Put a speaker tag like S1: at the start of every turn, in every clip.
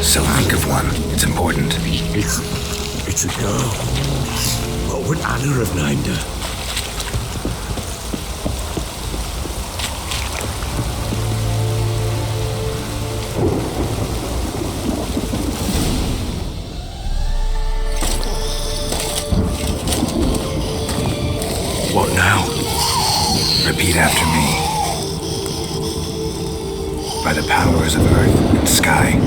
S1: So think of one. It's important.
S2: It's a girl. What would Anna have named her? What now?
S1: Repeat after me. By the powers of earth and sky.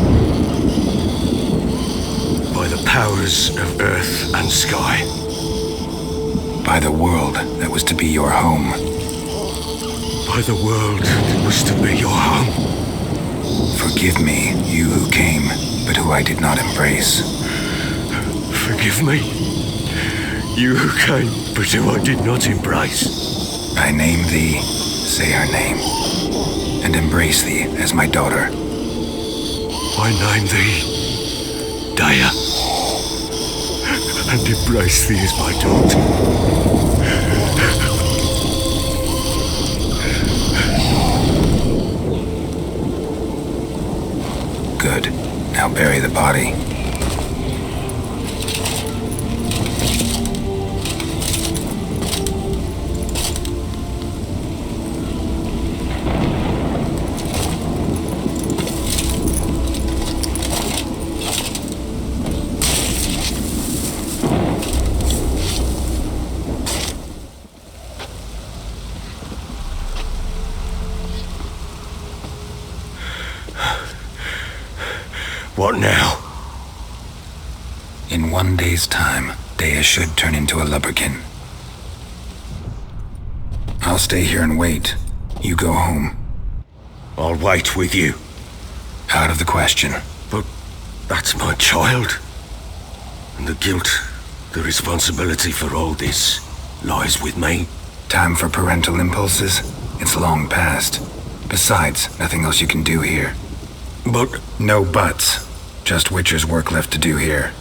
S2: By the powers of earth and sky.
S1: By the world that was to be your home.
S2: By the world that was to be your home.
S1: Forgive me, you who came, but who I did not embrace.
S2: Forgive me, you who came, but who I did not embrace.
S1: I name thee, say her name, and embrace thee as my daughter.
S2: I name thee, Daya, and embrace thee as my daughter.
S1: Good. Now bury the body.
S2: What now?
S1: In 1 day's time, Dea should turn into a Lubberkin. I'll stay here and wait. You go home.
S2: I'll wait with you.
S1: Out of the question.
S2: But that's my child. And the guilt, the responsibility for all this lies with me.
S1: Time for parental impulses? It's long past. Besides, nothing else you can do here.
S2: But...
S1: No buts. Just Witcher's work left to do here.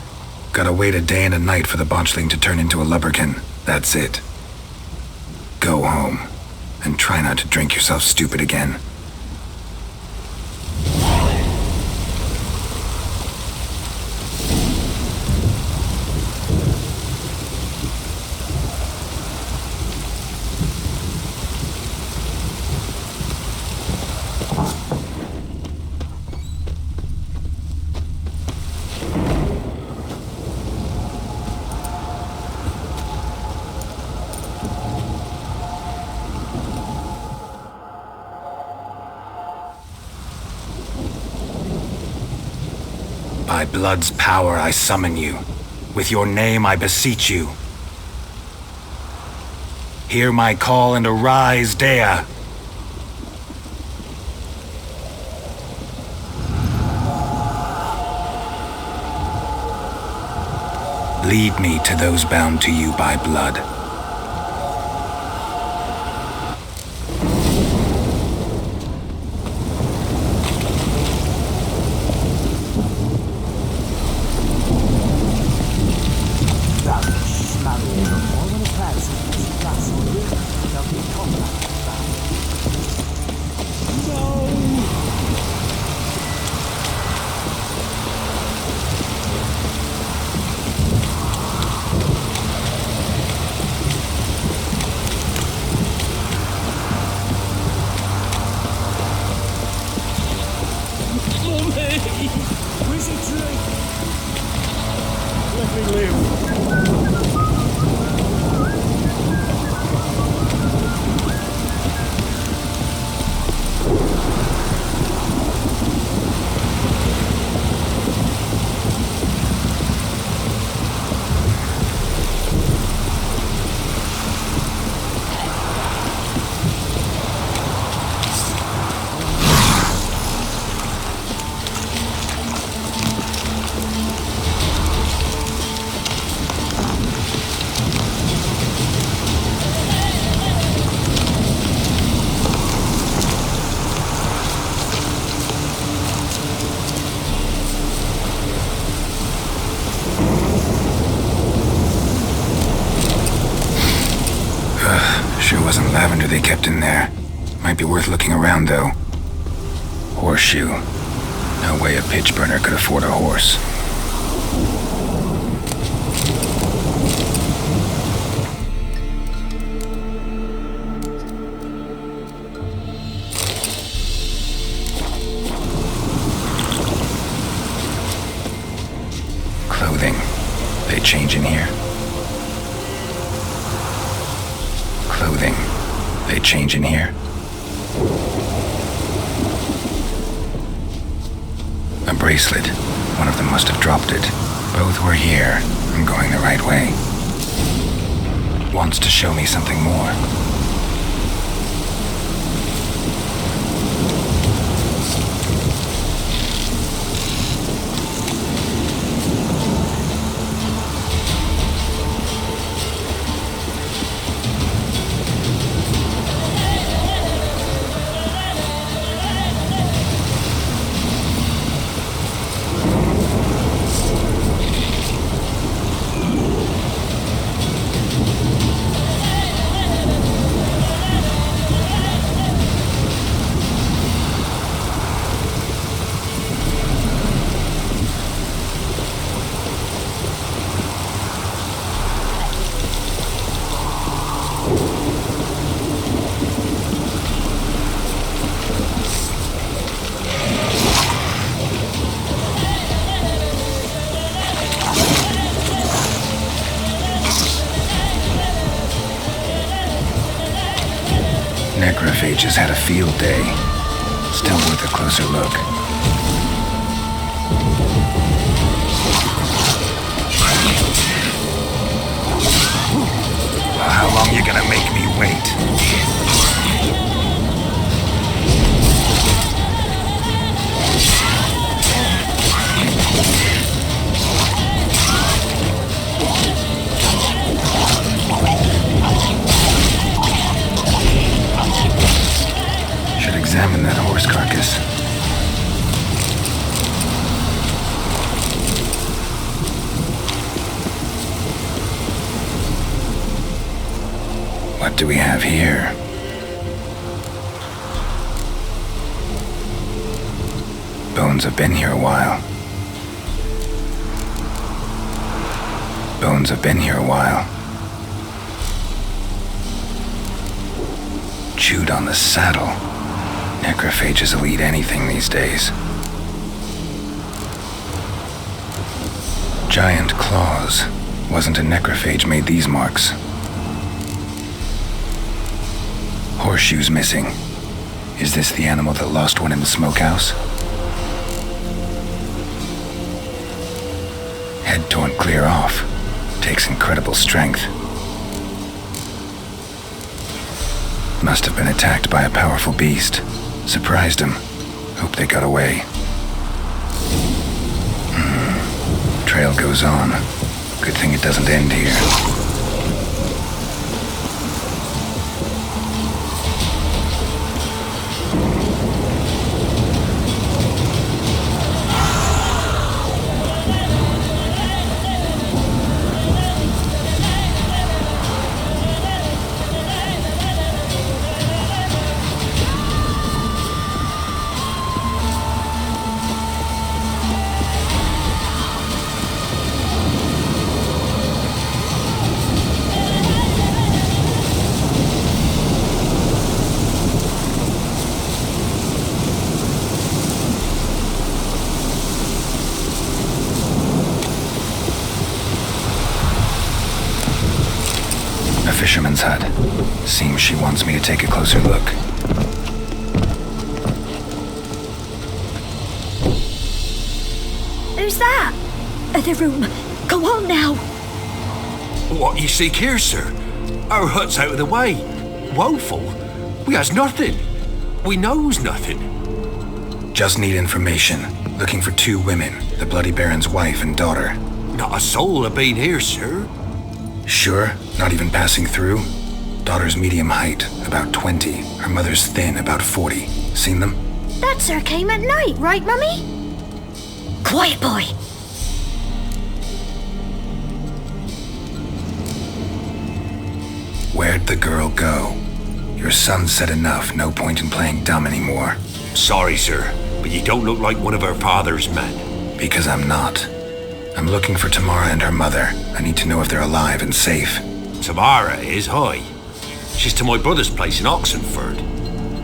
S1: Gotta wait a day and a night for the Botchling to turn into a Lubberkin. That's it. Go home. And try not to drink yourself stupid again. By blood's power I summon you. With your name I beseech you. Hear my call and arise, Dea! Lead me to those bound to you by blood. Sure wasn't lavender they kept in there. Might be worth looking around, though. Horseshoe. No way a pitch burner could afford a horse. Clothing. They change in here? Clothing. They change in here? A bracelet. One of them must have dropped it. Both were here. I'm going the right way. Wants to show me something more. Necrophages had a field day. Still worth a closer look. Well, how long you gonna make me wait? Examine that horse carcass. What do we have here? Bones have been here a while. Bones have been here a while. Chewed on the saddle. Necrophages will eat anything these days. Giant claws. Wasn't a necrophage made these marks. Horseshoes missing. Is this the animal that lost one in the smokehouse? Head torn clear off. Takes incredible strength. Must have been attacked by a powerful beast. Surprised him. Hope they got away. Trail goes on. Good thing it doesn't end here. Fisherman's hut. Seems she wants me to take a closer look.
S3: Who's that? The room. Go on now.
S2: What you seek here, sir? Our hut's out of the way. Woeful. We has nothing. We knows nothing.
S1: Just need information. Looking for 2 women, the Bloody Baron's wife and daughter.
S2: Not a soul have been here, sir.
S1: Sure? Not even passing through? Daughter's medium height, about 20. Her mother's thin, about 40. Seen them?
S3: That sir came at night, right, Mummy? Quiet, boy.
S1: Where'd the girl go? Your son said enough, no point in playing dumb anymore.
S2: Sorry, sir. but you don't look like one of her father's men.
S1: Because I'm not. I'm looking for Tamara and her mother. I need to know if they're alive and safe.
S2: Tamara is, hi. She's to my brother's place in Oxenford.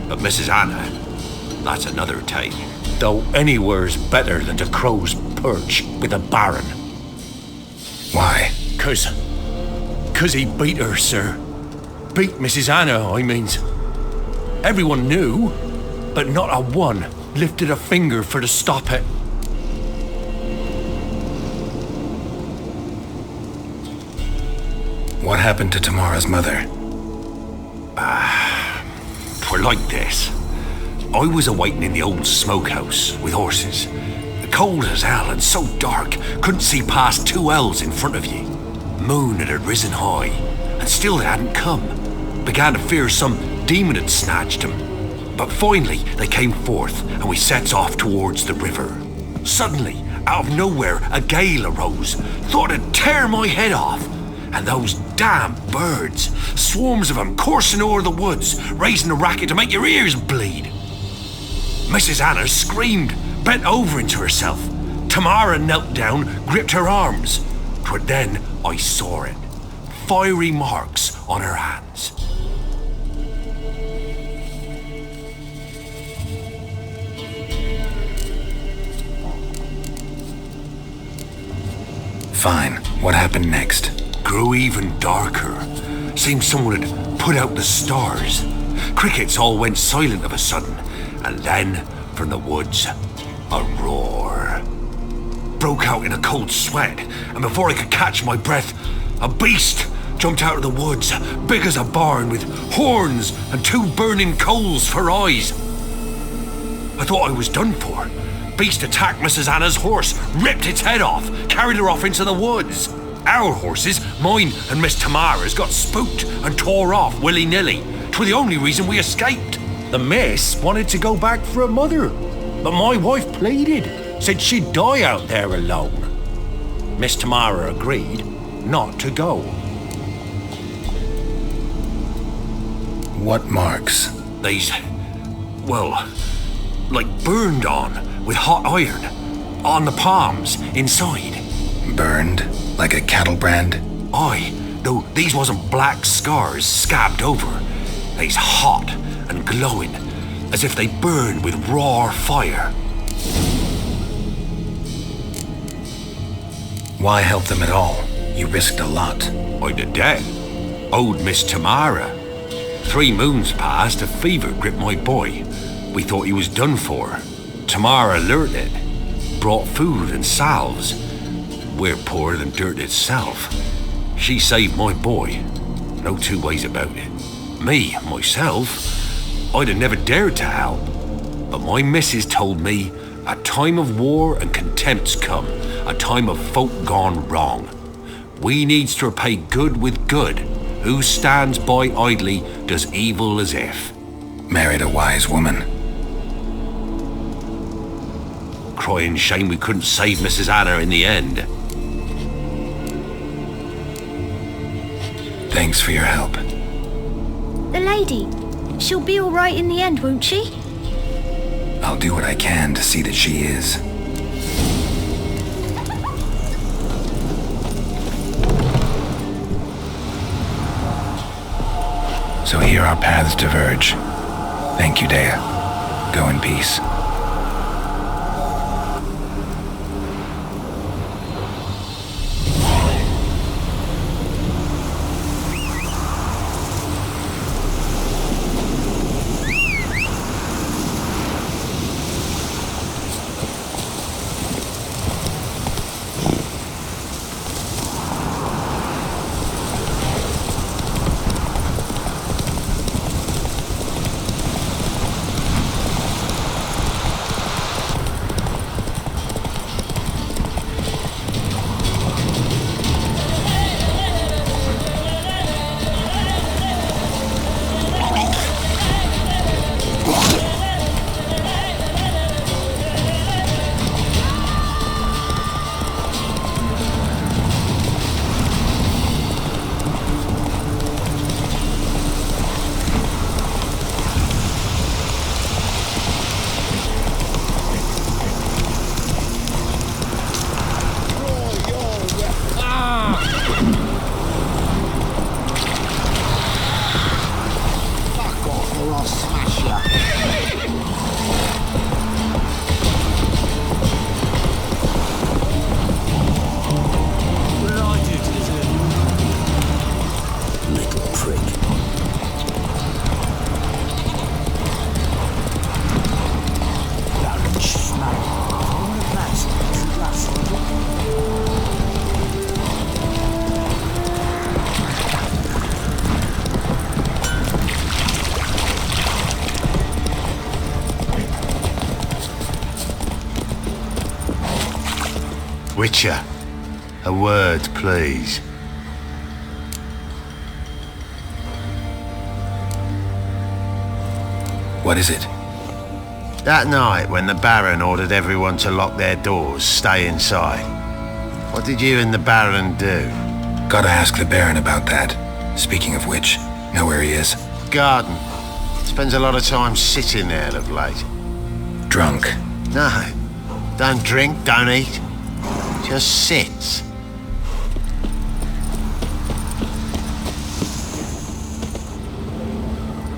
S2: But Mrs. Anna, that's another tale. Though anywhere's better than to Crow's Perch with a baron.
S1: Why?
S2: 'Cause he beat her, sir. Beat Mrs. Anna, I means. Everyone knew, but not a one lifted a finger for to stop it.
S1: What happened to Tamara's mother?
S2: Twere like this. I was awaiting in the old smokehouse with horses. Cold as hell and so dark, couldn't see past 2 ells in front of ye. Moon had risen high, and still they hadn't come. Began to fear some demon had snatched them. But finally they came forth, and we sets off towards the river. Suddenly, out of nowhere, a gale arose. Thought it'd tear my head off. And those damn birds, swarms of them coursing o'er the woods, raising a racket to make your ears bleed. Mrs. Anna screamed, bent over into herself. Tamara knelt down, gripped her arms. 'Twere then I saw it. Fiery marks on her hands.
S1: Fine. What happened next?
S2: Grew even darker. Seemed someone had put out the stars. Crickets all went silent of a sudden, and then, from the woods, a roar. Broke out in a cold sweat, and before I could catch my breath, a beast jumped out of the woods, big as a barn, with horns and 2 burning coals for eyes. I thought I was done for. Beast attacked Mrs. Anna's horse, ripped its head off, carried her off into the woods. Our horses, mine and Miss Tamara's, got spooked and tore off willy-nilly. 'Twere the only reason we escaped. The miss wanted to go back for her mother, but my wife pleaded, said she'd die out there alone. Miss Tamara agreed not to go.
S1: What marks?
S2: They's, well, like burned on with hot iron, on the palms, inside.
S1: Burned? Like a cattle brand?
S2: Aye, though these wasn't black scars scabbed over. They's hot and glowing, as if they burned with raw fire.
S1: Why help them at all? You risked a lot.
S2: I'd a debt. Owed Miss Tamara. 3 moons passed, a fever gripped my boy. We thought he was done for. Tamara learnt it. Brought food and salves. We're poorer than dirt itself. She saved my boy. No 2 ways about it. Me, myself, I'd have never dared to help. But my missus told me a time of war and contempt's come. A time of folk gone wrong. We needs to repay good with good. Who stands by idly does evil as if.
S1: Married a wise woman.
S2: Crying shame we couldn't save Mrs. Anna in the end.
S1: Thanks for your help.
S3: The lady, she'll be all right in the end, won't she?
S1: I'll do what I can to see that she is. So here our paths diverge. Thank you, Dea. Go in peace.
S4: Witcher, a word, please.
S1: What is it?
S4: That night when the Baron ordered everyone to lock their doors, stay inside. What did you and the Baron do?
S1: Gotta ask the Baron about that. Speaking of which, know where he is?
S4: Garden. Spends a lot of time sitting there of late.
S1: Drunk.
S4: No. Don't drink, don't eat. Just sits.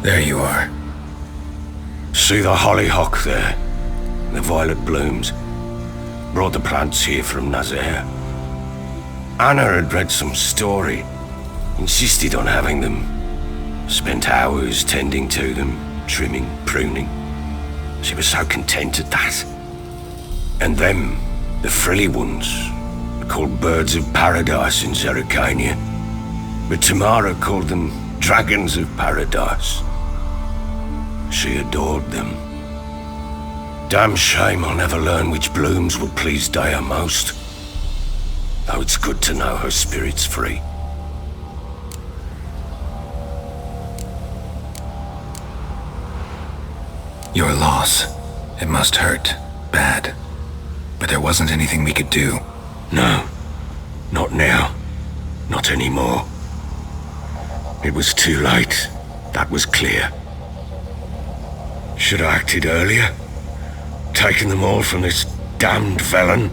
S1: There you are.
S2: See the hollyhock there? The violet blooms. Brought the plants here from Nazaire. Anna had read some story. Insisted on having them. Spent hours tending to them, trimming, pruning. She was so content at that. And them, the frilly ones, are called birds of paradise in Zerrikania. But Tamara called them dragons of paradise. She adored them. Damn shame I'll never learn which blooms will please Dea most. Though it's good to know her spirit's free.
S1: Your loss. It must hurt. Bad. But there wasn't anything we could do.
S2: No. Not now. Not anymore. It was too late. That was clear. Should have acted earlier. Taken them all from this damned felon.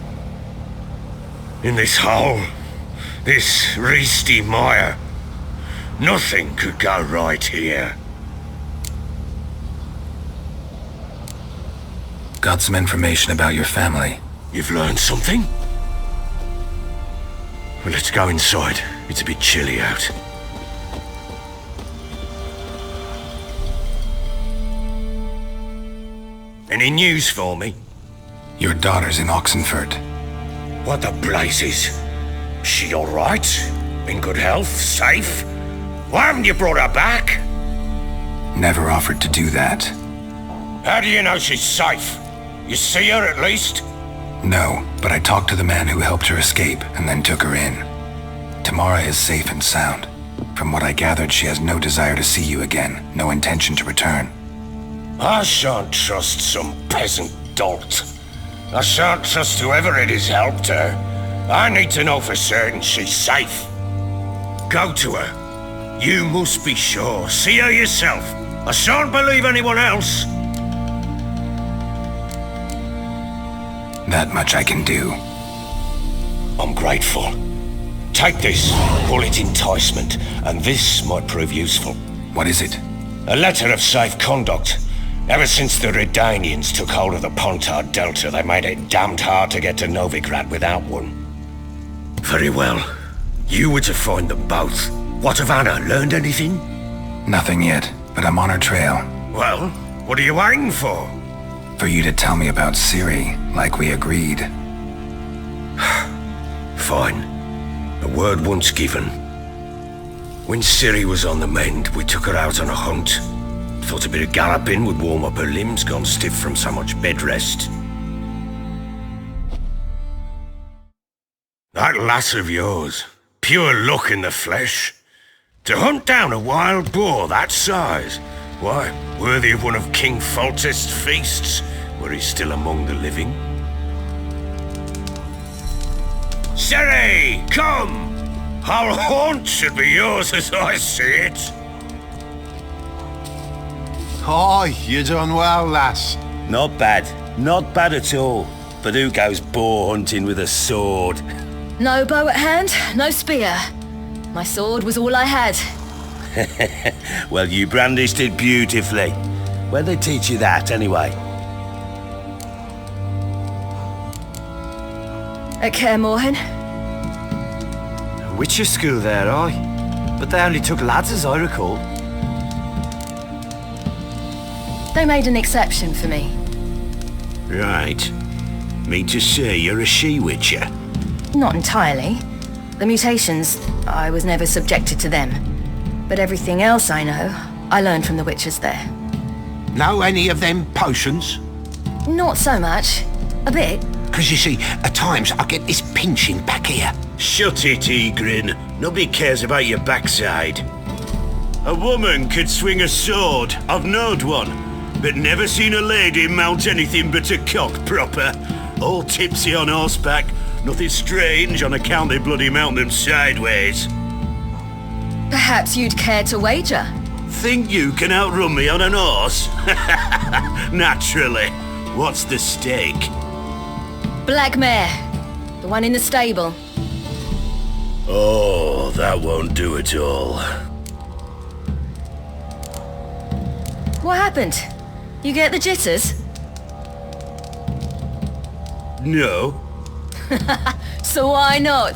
S2: In this hole. This reesty mire. Nothing could go right here.
S1: Got some information about your family.
S2: You've learned something? Well, let's go inside. It's a bit chilly out. Any news for me?
S1: Your daughter's in Oxenfurt.
S2: What the blazes? She all right? In good health? Safe? Why haven't you brought her back?
S1: Never offered to do that.
S2: How do you know she's safe? You see her at least?
S1: No, but I talked to the man who helped her escape and then took her in. Tamara is safe and sound. From what I gathered, she has no desire to see you again, no intention to return.
S2: I shan't trust some peasant dolt. I shan't trust whoever it is helped her. I need to know for certain she's safe. Go to her. You must be sure. See her yourself. I shan't believe anyone else.
S1: That much I can do.
S2: I'm grateful. Take this, call it enticement, and this might prove useful.
S1: What is it?
S2: A letter of safe conduct. Ever since the Redanians took hold of the Pontard Delta, they made it damned hard to get to Novigrad without one. Very well. You were to find them both. What of Anna? Learned anything?
S1: Nothing yet, but I'm on her trail.
S2: Well, what are you waiting for?
S1: For you to tell me about Ciri, like we agreed.
S2: Fine. A word once given. When Ciri was on the mend, we took her out on a hunt. Thought a bit of galloping would warm up her limbs, gone stiff from so much bed rest. That lass of yours, pure luck in the flesh. To hunt down a wild boar that size, why, worthy of one of King Foltest's feasts, were he still among the living. Ciri, come! Our haunt should be yours as I see it.
S4: Hi, you done well, lass.
S5: Not bad. Not bad at all. But who goes boar hunting with a sword?
S3: No bow at hand, no spear. My sword was all I had.
S5: Well, you brandished it beautifully. Where'd they teach you that, anyway?
S3: At Kaer Morhen.
S6: Witcher school there, aye. But they only took lads, as I recall.
S3: They made an exception for me.
S2: Right. Mean to say you're a she-witcher?
S3: Not entirely. The mutations, I was never subjected to them. But everything else I know, I learned from the witches there.
S4: Know any of them potions?
S3: Not so much. A bit.
S2: Because you see, at times I get this pinching back here.
S5: Shut it, Egrin. Nobody cares about your backside. A woman could swing a sword. I've knowed one. But never seen a lady mount anything but a cock proper. All tipsy on horseback. Nothing strange on account they bloody mount them sideways.
S3: Perhaps you'd care to wager?
S5: Think you can outrun me on an horse? Naturally. What's the stake?
S3: Black mare. The one in the stable.
S5: Oh, that won't do at all.
S3: What happened? You get the jitters?
S5: No.
S3: So why not?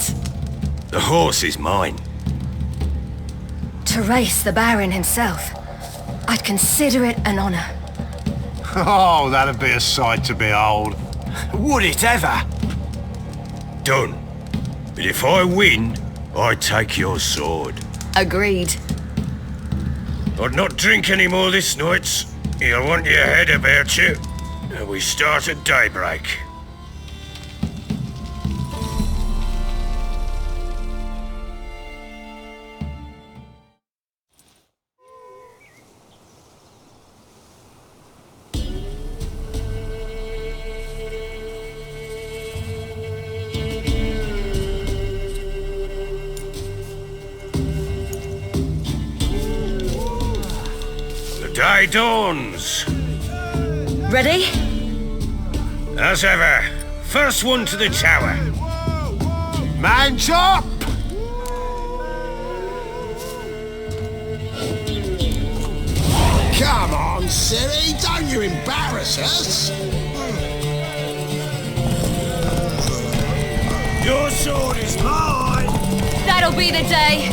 S5: The horse is mine.
S3: To race the Baron himself, I'd consider it an honor.
S4: Oh, that'd be a sight to behold.
S6: Would it ever?
S5: Done. But if I win, I take your sword.
S3: Agreed.
S5: I'd not drink any more this night. You'll want your head about you. And we start at daybreak. Day dawns.
S3: Ready?
S5: As ever, first one to the tower.
S4: Man's up!
S7: Come on, silly, don't you embarrass us.
S5: Your sword is mine.
S3: That'll be the day.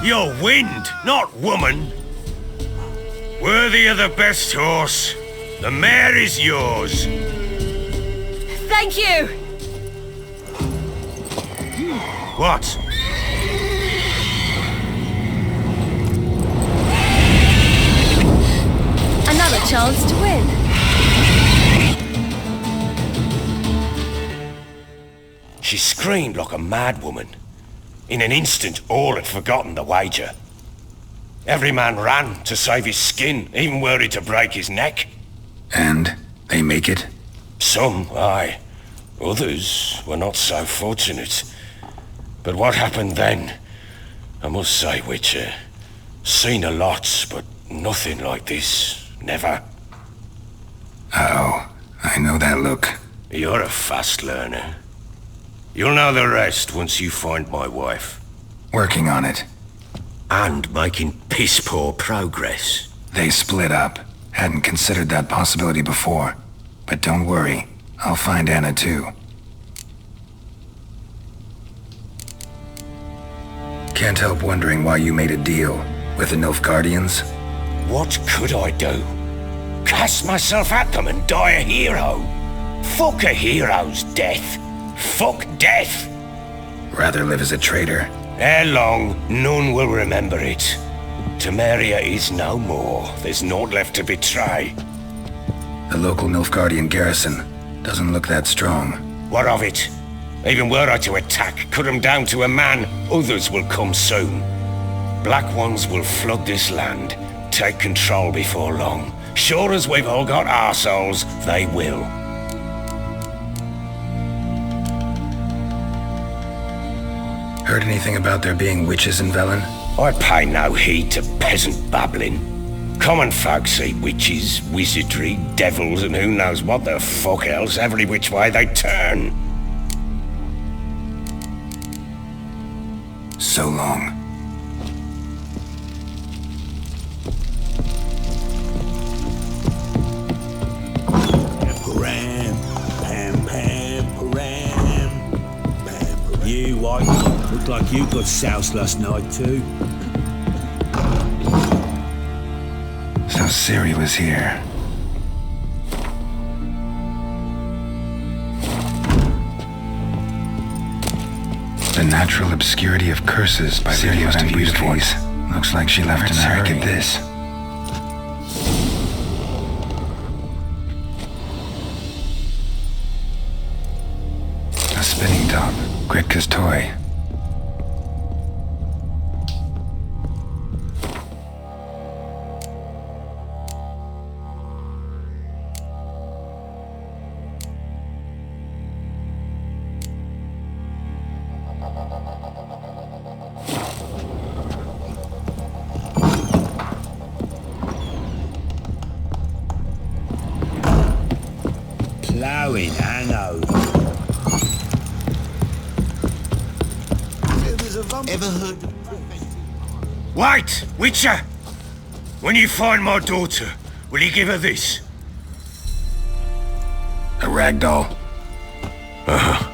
S5: You're wind, not woman. Worthy of the best horse. The mare is yours.
S3: Thank you!
S5: What?
S3: Another chance to win.
S5: She screamed like a mad woman. In an instant, all had forgotten the wager. Every man ran to save his skin, even worried to break his neck.
S1: And they make it?
S5: Some, aye. Others were not so fortunate. But what happened then? I must say, Witcher, seen a lot, but nothing like this. Never.
S1: Uh-oh. I know that look.
S5: You're a fast learner. You'll know the rest once you find my wife.
S1: Working on it.
S5: And making piss-poor progress.
S1: They split up. Hadn't considered that possibility before. But don't worry. I'll find Anna too. Can't help wondering why you made a deal with the Nilfgaardians.
S5: What could I do? Cast myself at them and die a hero? Fuck a hero's death. Fuck death.
S1: Rather live as a traitor.
S5: Ere long, none will remember it. Temeria is no more. There's naught left to betray.
S1: The local Nilfgaardian garrison doesn't look that strong.
S5: What of it? Even were I to attack, cut them down to a man, others will come soon. Black ones will flood this land, take control before long. Sure as we've all got arseholes, they will.
S1: Heard anything about there being witches in Velen?
S5: I pay no heed to peasant babbling. Common folk see witches, wizardry, devils, and who knows what the fuck else every which way they turn.
S1: So long.
S7: Ram,
S5: Looked like you got soused last night too.
S1: So Siri was here. The natural obscurity of curses by videos and beauties. Looks like she left in a hurry. Look at this. A spinning top. Gritka's toy.
S5: Ploughing hangover.
S7: Ever heard?
S8: Wait, Witcher! When you find my daughter, will you give her this?
S1: A rag doll.
S8: Uh-huh.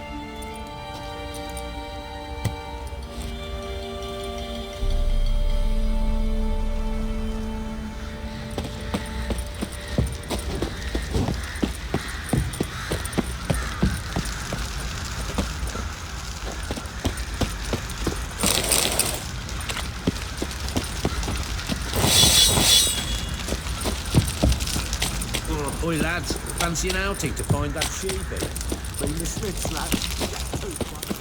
S5: Oi lads, fancy an outing to find that sheepy?
S7: Bring the Smiths, lad.